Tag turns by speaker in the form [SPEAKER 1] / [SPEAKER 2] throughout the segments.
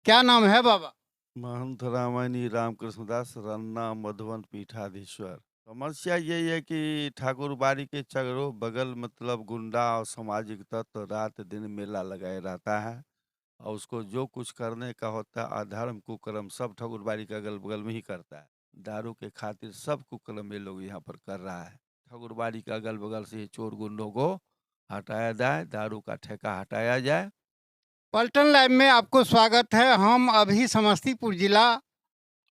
[SPEAKER 1] क्या नाम है बाबा?
[SPEAKER 2] महंत रामायणी रामकृष्णदास रन्ना मधुबन पीठाधीश्वर। समस्या यही है कि ठाकुर बाड़ी के चगरों बगल मतलब गुंडा और सामाजिक तत्व रात दिन मेला लगाए रहता है। और उसको जो कुछ करने का होता है अधर्म कुकर्म सब ठाकुर बाड़ी के अगल बगल में ही करता है। दारू के खातिर सब कुकर्म ये लोग यहाँ पर कर रहा है। ठाकुर बाड़ी के अगल बगल से ये चोर गुंडों को हटाया जाए, दारू का ठेका हटाया जाए।
[SPEAKER 1] पलटन लाइव में आपको स्वागत है। हम अभी समस्तीपुर जिला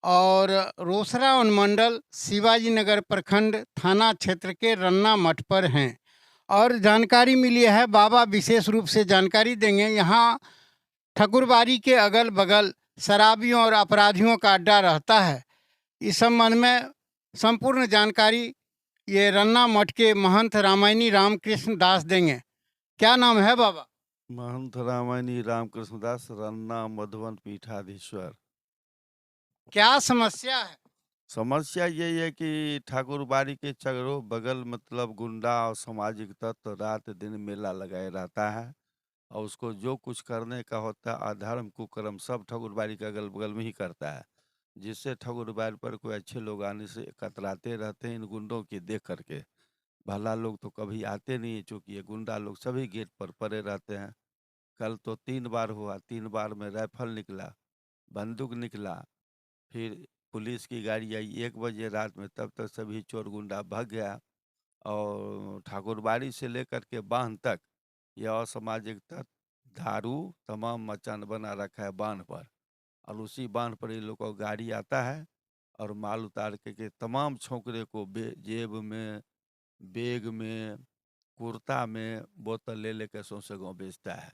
[SPEAKER 1] और रोसड़ा अनुमंडल शिवाजी नगर प्रखंड थाना क्षेत्र के रन्ना मठ पर हैं और जानकारी मिली है, बाबा विशेष रूप से जानकारी देंगे। यहाँ ठकुरबाड़ी के अगल बगल शराबियों और अपराधियों का अड्डा रहता है। इस संबंध में संपूर्ण जानकारी ये रन्ना मठ के महंत रामायणी रामकृष्ण दास देंगे। क्या नाम है बाबा?
[SPEAKER 2] महंत रामायणी रामकृष्णदास रन्ना मधुबन पीठाधीश्वर।
[SPEAKER 1] क्या समस्या है?
[SPEAKER 2] समस्या यही है कि ठाकुर बाड़ी के चगरों बगल मतलब गुंडा और सामाजिक तत्व रात दिन मेला लगाए रहता है। और उसको जो कुछ करने का होता है अधर्म कुकर्म सब ठाकुर बाड़ी के अगल बगल में ही करता है। जिससे ठाकुर बाड़ी पर कोई अच्छे लोग आने से कतराते रहते हैं इन गुंडों की देख करके। भला लोग तो कभी आते नहीं है, चूंकि ये गुंडा लोग सभी गेट पर पड़े रहते हैं। कल तो 3 बार हुआ, 3 बार में राइफल निकला, बंदूक निकला। फिर पुलिस की गाड़ी आई 1 बजे रात में, तब तक सभी चोर गुंडा भाग गया। और ठाकुरबाड़ी से लेकर के बांध तक यह असामाजिक तत्व दारू तमाम मचान बना रखा है बांध पर। और उसी बांध पर ये लोग का गाड़ी आता है और माल उतार के तमाम छोकरे को जेब में, बैग में, कुर्ता में बोतल ले लेकर सौंसे गाँव बेचता है।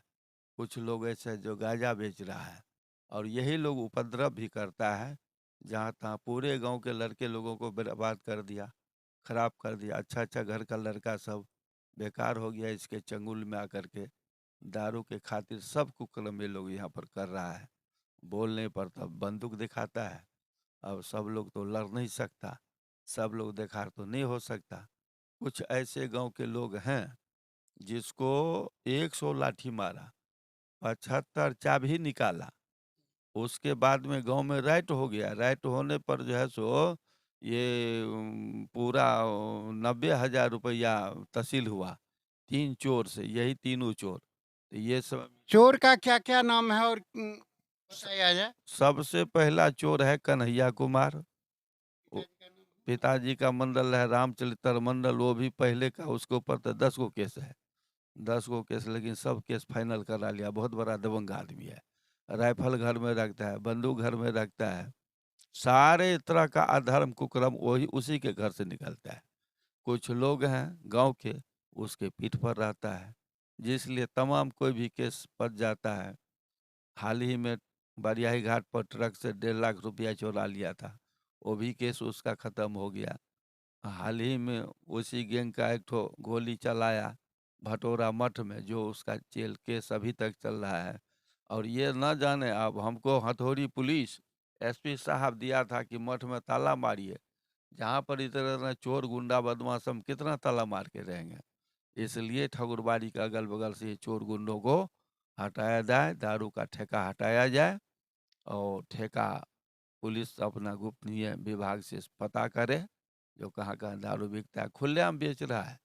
[SPEAKER 2] कुछ लोग ऐसे हैं जो गांजा बेच रहा है। और यही लोग उपद्रव भी करता है। जहाँ तहाँ पूरे गांव के लड़के लोगों को बर्बाद कर दिया, खराब कर दिया। अच्छा अच्छा घर का लड़का सब बेकार हो गया इसके चंगुल में आकर के। दारू के खातिर सब कुकर्म ये लोग यहाँ पर कर रहा है। बोलने पर तब बंदूक दिखाता है। अब सब लोग तो लड़ नहीं सकता, सब लोग देखा तो नहीं हो सकता। कुछ ऐसे गांव के लोग हैं जिसको 100 लाठी मारा, 75 चाबी निकाला। उसके बाद में गांव में राइट हो गया। राइट होने पर जो है सो ये पूरा 90,000 रुपया तहसील हुआ 3 चोर से, यही तीनों चोर। तो ये सब
[SPEAKER 1] चोर का क्या क्या नाम है और
[SPEAKER 2] स-
[SPEAKER 1] बताया जाए?
[SPEAKER 2] सबसे पहला चोर है कन्हैया कुमार। वो
[SPEAKER 1] पिताजी का नाम?
[SPEAKER 2] पिताजी का मंडल है रामचरित्र मंडल, वो भी पहले का, उसके ऊपर तो 10 गो केस है। 10 गो केस, लेकिन सब केस फाइनल करा लिया। बहुत बड़ा दबंग आदमी है। राइफल घर में रखता है, बंदूक घर में रखता है। सारे तरह का अधर्म कुकर्म वही उसी के घर से निकलता है। कुछ लोग हैं गांव के, उसके पीठ पर रहता है, जिसलिए तमाम कोई भी केस पच जाता है। हाल ही में बरियाही घाट पर ट्रक से 1.5 लाख रुपया चुरा लिया था, वो भी केस उसका खत्म हो गया। हाल ही में उसी गैंग का एक ठो गोली चलाया भटोरा मठ में, जो उसका जेल केस अभी तक चल रहा है। और ये न जाने, अब हमको हथौड़ी पुलिस एसपी साहब दिया था कि मठ में ताला मारिए। जहाँ पर इतना चोर गुंडा बदमाश, हम कितना ताला मार के रहेंगे। इसलिए ठाकुरबाड़ी के अगल बगल से ये चोर गुंडों को हटाया जाए, दारू का ठेका हटाया जाए। और ठेका पुलिस अपना गोपनीय विभाग से पता करे जो कहाँ कहाँ दारू बिकता है। खुलेआम बेच रहा है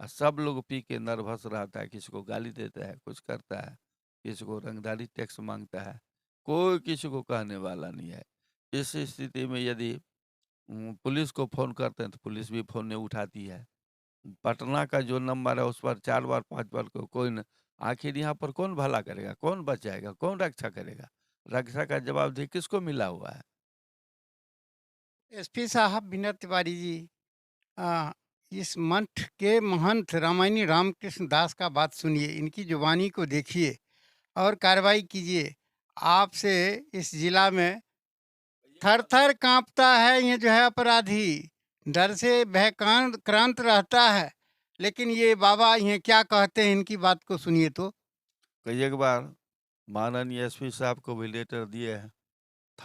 [SPEAKER 2] और सब लोग पी के नर्वस रहता है। किसी को गाली देता है, कुछ करता है, किसी को रंगदारी टैक्स मांगता है, कोई किसी को कहने वाला नहीं है। इस स्थिति में यदि पुलिस को फ़ोन करते हैं तो पुलिस भी फ़ोन नहीं उठाती है। पटना का जो नंबर है उस पर 4 बार 5 बार कोई न, आखिर यहाँ पर कौन भला करेगा, कौन बचाएगा, कौन रक्षा करेगा? रक्षा का जवाबदेही किसको मिला हुआ है?
[SPEAKER 1] एसपी साहब विनय तिवारी जी, आ, इस मठ के महंत रामायणी रामकृष्ण दास का बात सुनिए, इनकी जुबानी को देखिए और कार्रवाई कीजिए। आपसे इस जिला में थर थर कांपता है ये जो है अपराधी, डर से भयकांत क्रांत रहता है। लेकिन ये बाबा ये क्या कहते हैं, इनकी बात को सुनिए तो।
[SPEAKER 2] कई एक बार माननीय एसपी साहब को भी लेटर दिए हैं,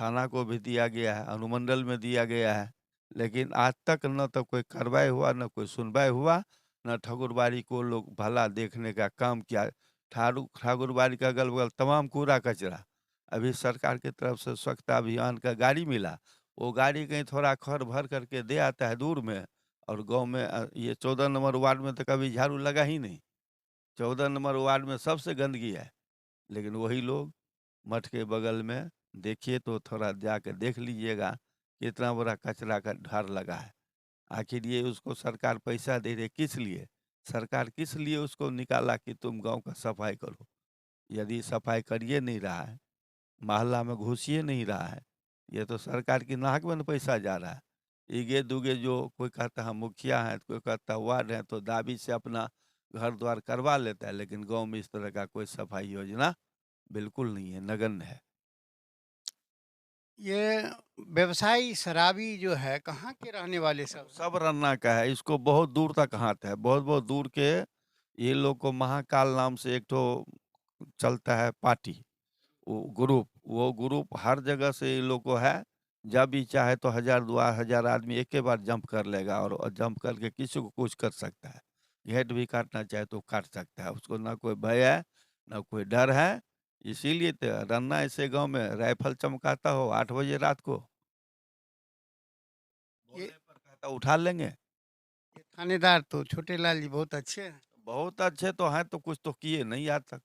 [SPEAKER 2] थाना को भी दिया गया है, अनुमंडल में दिया गया है। लेकिन आज तक न तो कोई कार्रवाई हुआ, न कोई सुनवाई हुआ, न ठाकुरबाड़ी को लोग भला देखने का काम किया। ठाकुरबाड़ी का अगल बगल तमाम कूड़ा कचरा अभी सरकार की तरफ से स्वच्छता अभियान का गाड़ी मिला, वो गाड़ी कहीं थोड़ा खर भर करके दे आता है दूर में, और गाँव में ये 14 नंबर वार्ड में तो कभी झाड़ू लगा ही नहीं। 14 नंबर वार्ड में सबसे गंदगी है, लेकिन वही लोग मठ के बगल में देखिए तो थोड़ा जाके देख लीजिएगा, कितना बड़ा कचरा का ढेर लगा है। आखिर ये उसको सरकार पैसा दे रही है किस लिए? सरकार किस लिए उसको निकाला कि तुम गाँव का सफाई करो? यदि सफाई करिए नहीं रहा है, मोहल्ला में घुसिए नहीं रहा है, ये तो सरकार की नाक में न पैसा जा रहा है। इगे-दुगे जो कोई कहता है मुखिया है, कोई कहता है वार्ड है, तो दाबी से अपना घर-द्वार करवा लेता है, लेकिन गाँव में इस तरह का कोई सफाई योजना बिल्कुल नहीं है, नगण्य है।
[SPEAKER 1] ये व्यवसायी शराबी जो है कहाँ के रहने वाले सब हैं?
[SPEAKER 2] सब रन्ना का है, इसको बहुत दूर तक हाथ है, बहुत-बहुत दूर के ये लोग को महाकाल नाम से एक ठो चलता है पार्टी, वो ग्रुप हर जगह से ये लोग को है। जब भी चाहे तो 1000 दुआ 1000 आदमी एके बार जंप कर लेगा और जंप करके किसी को कुछ कर सकता है। घेट भी काटना चाहे तो काट सकता है, उसको ना कोई भय है, ना कोई डर है। इसीलिए तो रन्ना ऐसे गाँव में राइफल चमकाता हो 8 बजे रात को,
[SPEAKER 1] ये
[SPEAKER 2] बोलने पर कहता उठा लेंगे।
[SPEAKER 1] ये थानेदार तो छोटे लाल जी बहुत अच्छे हैं।
[SPEAKER 2] बहुत अच्छे तो हैं, तो कुछ तो किए नहीं आज तक।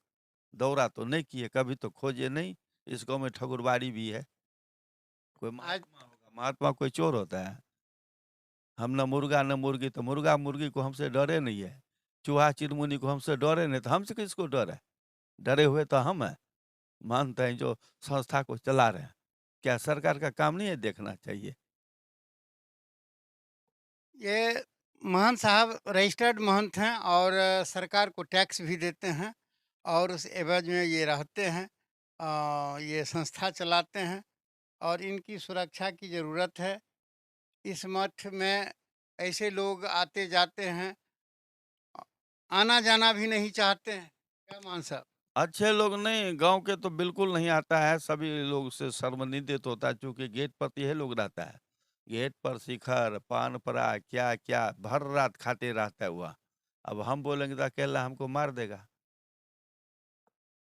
[SPEAKER 2] दौरा तो नहीं किए, कभी तो खोजे नहीं। इस गाँव में ठकुरबाड़ी भी है। कोई
[SPEAKER 1] आज
[SPEAKER 2] महात्मा होगा, महात्मा कोई चोर होता है? हम ना मुर्गा ना मुर्गी, तो मुर्गा मुर्गी को हमसे डरे नहीं है। चूहा चिरमुनी को हमसे डरे नहीं, तो हमसे किसको डर है? डरे हुए तो हम हैं, मानते हैं जो संस्था को चला रहे हैं। क्या सरकार का काम नहीं है देखना चाहिए?
[SPEAKER 1] ये महंत साहब रजिस्टर्ड महंत हैं और सरकार को टैक्स भी देते हैं और उस एवज में ये रहते हैं। ये संस्था चलाते हैं और इनकी सुरक्षा की ज़रूरत है। इस मठ में ऐसे लोग आते जाते हैं, अ, आना-जाना भी नहीं चाहते हैं। क्या मान साहब?
[SPEAKER 2] अच्छे लोग नहीं, गाँव के तो बिल्कुल नहीं आता है, सभी लोग से शर्मन्वित होता है, चूँकि गेट पर तो यही लोग रहता है। गेट पर शिखर, पान-पराग, क्या-क्या भर रात खाते रहता है वह। अब हम बोलेंगे तो अकेला हमको मार देगा।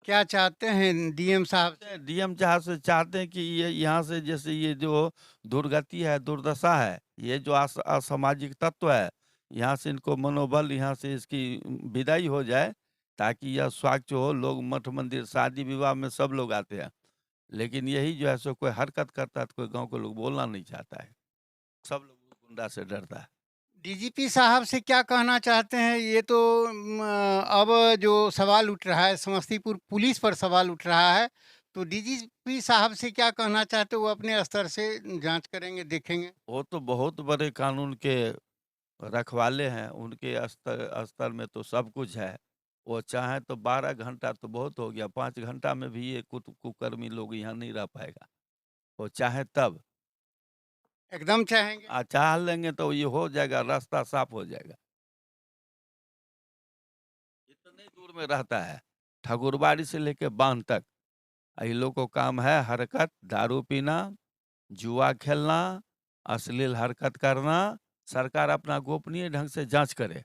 [SPEAKER 1] क्या चाहते हैं डीएम साहब
[SPEAKER 2] चाहते
[SPEAKER 1] से?
[SPEAKER 2] हैं डीएम साहब से चाहते हैं कि ये यहाँ से जैसे ये जो दुर्गति है, दुर्दशा है, ये जो असामाजिक तत्व है, यहाँ से इनको मनोबल यहाँ से इसकी विदाई हो जाए, ताकि यह स्वच्छ हो, लोग मठ मंदिर, शादी-विवाह में सब लोग आते हैं। लेकिन यही जो है सो कोई हरकत करता है तो कोई गाँव के लोग बोलना नहीं चाहता है। सब लोग उस गुंडा से डरता है।
[SPEAKER 1] डीजीपी साहब से क्या कहना चाहते हैं? ये तो अब जो सवाल उठ रहा है, समस्तीपुर पुलिस पर सवाल उठ रहा है, तो डीजीपी साहब से क्या कहना चाहते हैं? वो अपने स्तर से जाँच करेंगे, देखेंगे।
[SPEAKER 2] वो तो बहुत बड़े कानून के रखवाले हैं, उनके स्तर स्तर में तो सब कुछ है। वो चाहें तो 12 घंटा तो बहुत हो गया, 5 घंटा में भी ये कुकर्मी लोग यहाँ नहीं रह पाएगा। वो चाहे तब,
[SPEAKER 1] एकदम चाहेंगे।
[SPEAKER 2] चाह लेंगे तो ये हो जाएगा, रास्ता साफ हो जाएगा। इतने दूर में रहता है, ठकुरबाड़ी से लेके बांध तक। इन लोग को काम है हरकत, दारू पीना, जुआ खेलना, अश्लील हरकत करना। सरकार अपना गोपनीय ढंग से जाँच करे।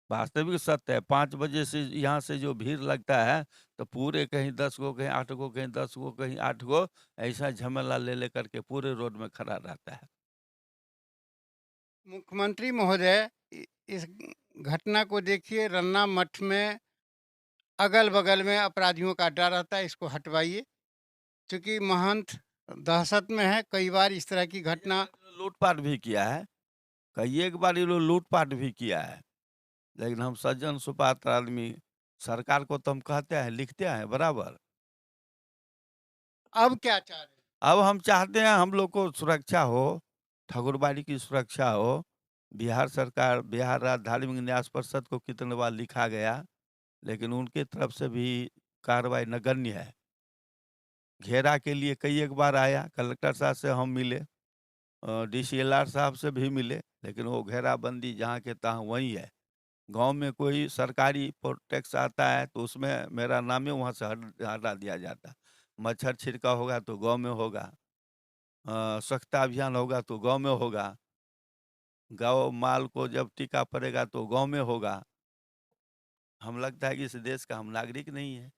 [SPEAKER 2] वास्तविक सत्य है, 5 बजे से यहाँ से जो भीड़ लगता है, तो पूरे कहीं 10 गो, कहीं 8 गो, कहीं 10 गो, कहीं 8 गो, ऐसा झमेला ले लेकर के पूरे रोड में खड़ा रहता है।
[SPEAKER 1] मुख्यमंत्री महोदय, इस घटना को देखिए, रन्ना मठ में अगल-बगल में अपराधियों का अड्डा रहता है, इसको हटवाइए। चूँकि महंत दहशत में है, कई बार इस तरह की
[SPEAKER 2] कई
[SPEAKER 1] घटना।
[SPEAKER 2] बार लूट-पाट भी किया है, कई एक बार ये लोग लूट-पाट भी किया है, लेकिन हम सज्जन सुपात्र आदमी, सरकार को तो हम कहते हैं, लिखते हैं बराबर।
[SPEAKER 1] अब क्या चाह रहे हैं?
[SPEAKER 2] अब हम चाहते हैं हम लोग को सुरक्षा हो, ठकुरबाड़ी की सुरक्षा हो। बिहार सरकार, बिहार राज्य धार्मिक न्यास परिषद को कितने बार लिखा गया, लेकिन उनके तरफ से भी कार्रवाई नगण्य है। घेरा के लिए कई एक बार आया, कलेक्टर साहब से हम मिले, डीसीएलआर साहब से भी मिले, लेकिन वो घेराबंदी जहाँ के तहाँ वहीं है। गाँव में कोई सरकारी टैक्स आता है तो उसमें मेरा नाम ही वहाँ से हटा दिया जाता है। मच्छर छिड़काव होगा तो गाँव में होगा, स्वच्छता अभियान होगा तो गाँव में होगा, गौ माल को जब टीका पड़ेगा तो गाँव में होगा। हम लगता है कि इस देश का हम नागरिक नहीं है।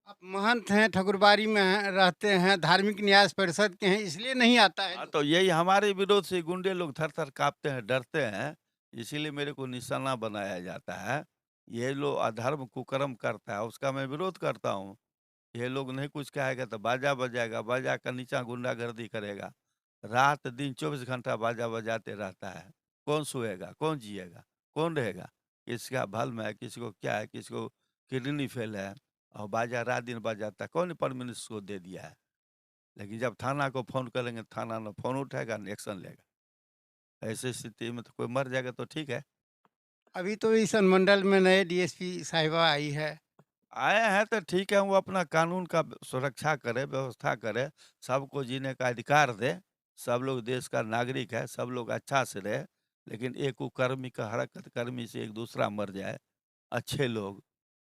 [SPEAKER 1] आप महंत हैं, ठकुरबाड़ी में हैं, रहते हैं, धार्मिक न्यास परिषद के हैं, इसलिए नहीं आता है
[SPEAKER 2] हाँ,
[SPEAKER 1] जो?
[SPEAKER 2] तो यही हमारे विरोध से गुंडे लोग थर-थर काँपते हैं, डरते हैं, इसीलिए मेरे को निशाना बनाया जाता है। ये लोग अधर्म कुकर्म करता है, उसका मैं विरोध करता हूँ। ये लोग नहीं कुछ कहेगा तो बाजा बजाएगा, बाजा का नीचा गुंडागर्दी करेगा। रात-दिन 24 घंटा बाजा बजाते रहता है। कौन सोएगा, कौन जिएगा, कौन रहेगा? किसका भल्म है, किसी को क्या है, किसी को किडनी फेल है और बाजा रात-दिन बजाता है। कौन ने परमिशन इसको दे दिया है? लेकिन जब थाना को फ़ोन करेंगे, थाना ना फ़ोन उठाएगा, ना एक्शन लेगा। ऐसी स्थिति में तो कोई मर जाएगा तो ठीक है।
[SPEAKER 1] अभी तो इस अनुमंडल में नए डीएसपी साहिबा आई है।
[SPEAKER 2] आए हैं तो ठीक है, वो अपना कानून का सुरक्षा करे, व्यवस्था करे, सबको जीने का अधिकार दे। सब लोग देश का नागरिक है, सब लोग अच्छा से रहे। लेकिन एक कुकर्मी का हरकत कर्मी से एक दूसरा मर जाए, अच्छे लोग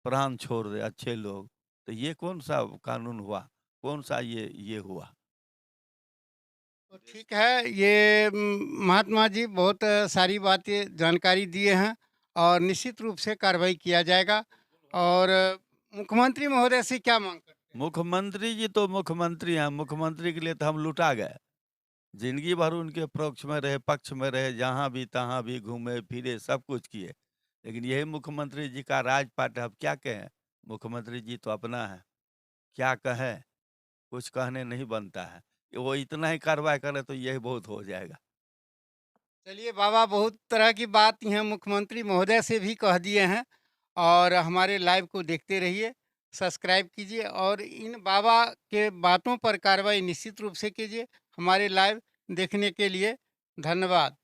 [SPEAKER 2] प्राण छोड़ दे अच्छे लोग, तो ये कौन-सा कानून हुआ? कौन-सा ये हुआ?
[SPEAKER 1] तो ठीक है, ये महात्मा जी बहुत सारी बातें जानकारी दिए हैं और निश्चित रूप से कार्रवाई किया जाएगा। और मुख्यमंत्री महोदय से क्या माँग करते हैं?
[SPEAKER 2] मुख्यमंत्री जी तो मुख्यमंत्री हैं, मुख्यमंत्री के लिए तो हम लुटा गए। ज़िंदगी भर उनके पक्ष में रहे, पक्ष में रहे, जहाँ भी तहाँ भी घूमे-फिरे, सब कुछ किए। लेकिन यही मुख्यमंत्री जी का राजपाट है, अब क्या कहें? मुख्यमंत्री जी तो अपना है, क्या कहें? कुछ कहने नहीं बनता है। वो इतना ही कार्रवाई करे तो यही बहुत हो जाएगा।
[SPEAKER 1] चलिए बाबा, बहुत तरह की बात यहाँ मुख्यमंत्री महोदय से भी कह दिए हैं और हमारे लाइव को देखते रहिए, सब्सक्राइब कीजिए और इन बाबा के बातों पर कार्रवाई निश्चित रूप से कीजिए। हमारे लाइव देखने के लिए धन्यवाद।